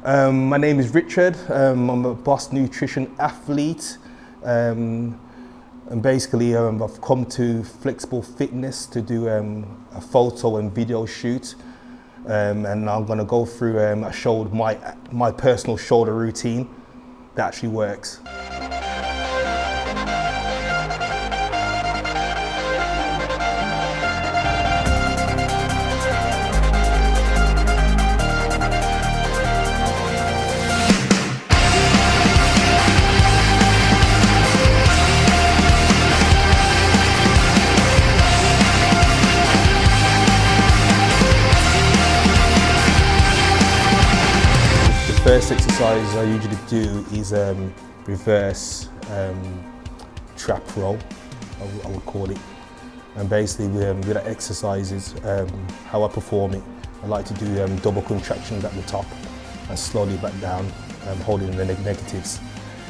My name is Richard. I'm a Boss Nutrition athlete. And basically, I've come to Flexible Fitness to do a photo and video shoot. And I'm going to go through my personal shoulder routine that actually works. The first exercise I usually do is reverse trap row, I would call it. And basically with that exercises, how I perform it, I like to do double contractions at the top and slowly back down, holding the negatives.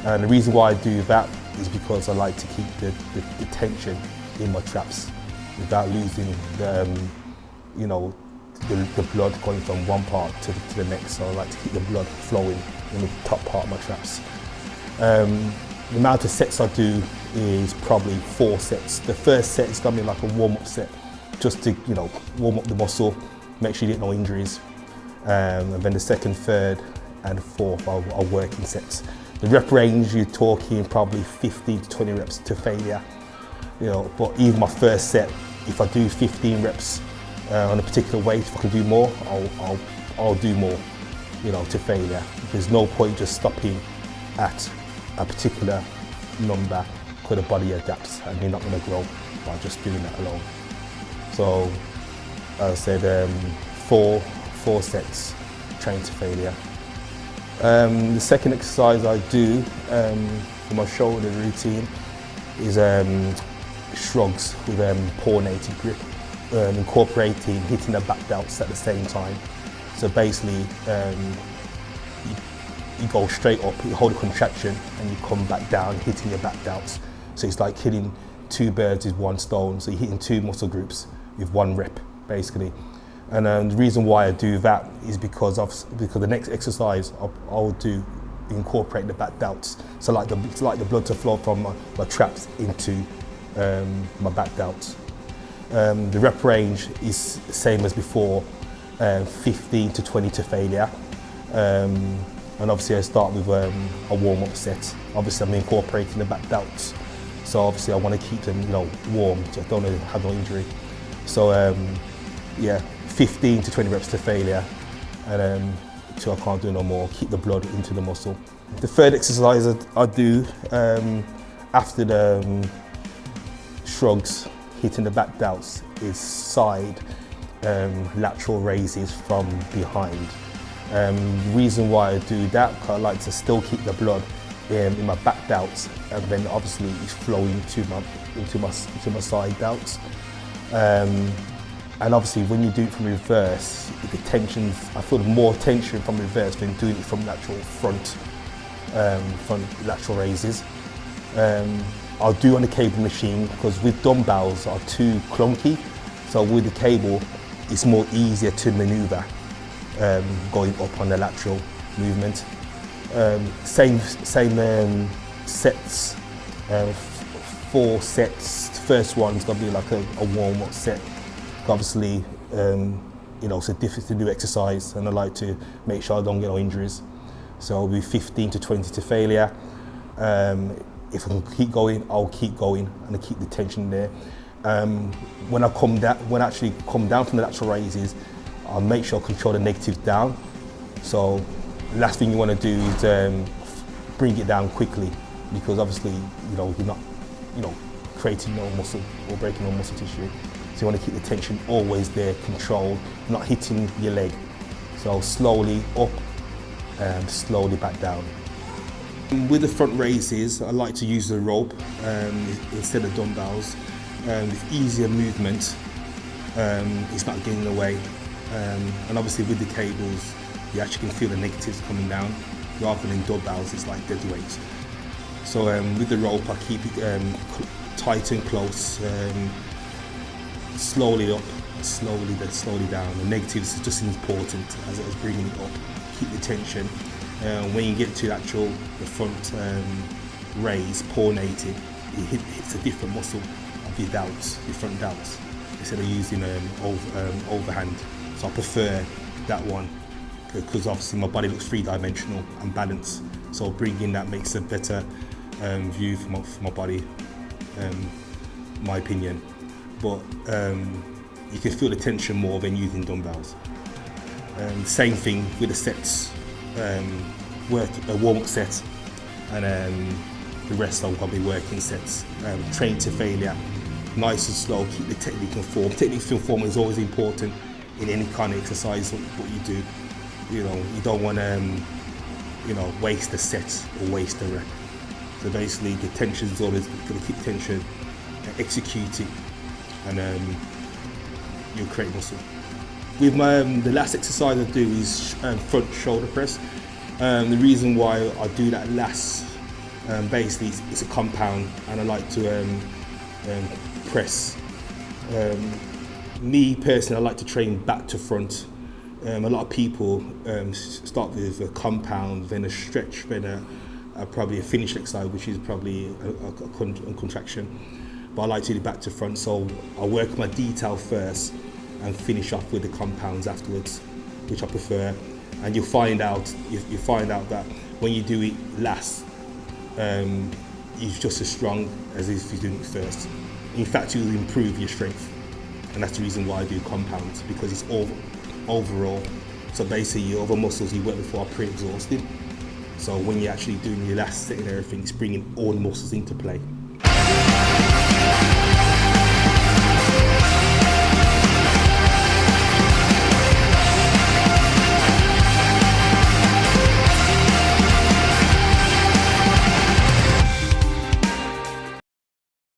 And the reason why I do that is because I like to keep the tension in my traps without losing the blood going from one part to the next. So I like to keep the blood flowing in the top part of my traps. The amount of sets I do is probably 4 sets. The first set is going to be like a warm-up set, just to warm up the muscle, make sure you get no injuries. And then the second, third, and fourth are working sets. The rep range, you're talking probably 15 to 20 reps to failure. But even my first set, if I do 15 reps on a particular weight, if I can do more, I'll do more, to failure. There's no point just stopping at a particular number because the body adapts and you're not going to grow by just doing that alone. So, as I said, 4 sets, train to failure. The second exercise I do for my shoulder routine is shrugs with pronated grip. Incorporating hitting the back delts at the same time. So basically, you go straight up, you hold a contraction, and you come back down, hitting your back delts. So it's like hitting 2 birds with 1 stone. So you're hitting 2 muscle groups with 1 rep, basically. And the reason why I do that is because the next exercise I'll do incorporate the back delts. So like the blood to flow from my traps into my back delts. The rep range is the same as before, 15 to 20 to failure. And obviously I start with a warm-up set. Obviously I'm incorporating the back delts. So obviously I want to keep them warm, so I don't want to have no injury. So 15 to 20 reps to failure, and until I can't do no more, keep the blood into the muscle. The third exercise I do after the shrugs, hitting the back delts, is side lateral raises from behind. The reason why I do that, because I like to still keep the blood in my back delts, and then obviously it's flowing into my side delts. And obviously when you do it from reverse, I feel more tension from reverse than doing it from lateral front lateral raises. I'll do on the cable machine because with dumbbells are too clunky. So with the cable, it's more easier to maneuver going up on the lateral movement. Same sets, 4 sets. The first one's gonna be like a warm-up set. Obviously, it's a difficult to do exercise, and I like to make sure I don't get no injuries. So it'll be 15 to 20 to failure. If I can keep going, I'll keep going and I keep the tension there. When I actually come down from the lateral raises, I'll make sure I control the negatives down. So the last thing you want to do is bring it down quickly, because obviously you're not creating no muscle or breaking no muscle tissue. So you want to keep the tension always there, controlled, not hitting your leg. So slowly up and slowly back down. With the front raises, I like to use the rope instead of dumbbells. With easier movement, it's not getting in the way. And obviously with the cables, you actually can feel the negatives coming down, rather than dumbbells, it's like dead weight. So with the rope, I keep it tight and close, slowly up, slowly down. The negatives is just as important as bringing it up. keep the tension. When you get to the front raise, pronated, it hits a different muscle of your delts, your front delts, instead of using overhand. So I prefer that one because obviously my body looks three-dimensional and balanced. So bringing that makes a better view for my body, my opinion. But you can feel the tension more than using dumbbells. Same thing with the sets, work a warm-up set, and the rest are probably working sets. Train to failure, nice and slow, keep the technique and form. Technique and form is always important in any kind of exercise what you do. You know, you don't want to waste a set or waste a rep. So basically the tension is always going to keep tension, execute it, and you'll create muscle. With the last exercise I do is front shoulder press. The reason why I do that last, basically it's a compound, and I like to press. Me personally, I like to train back to front. A lot of people start with a compound, then a stretch, then probably a finish exercise, which is probably a contraction. But I like to do back to front, so I work my detail first and finish off with the compounds afterwards, which I prefer. And you'll find out that when you do it last, you're just as strong as if you're doing it first. In fact, you'll improve your strength, and that's the reason why I do compounds, because it's overall. So basically, your other muscles you work before are pre-exhausted. So when you're actually doing your last set and everything, it's bringing all the muscles into play.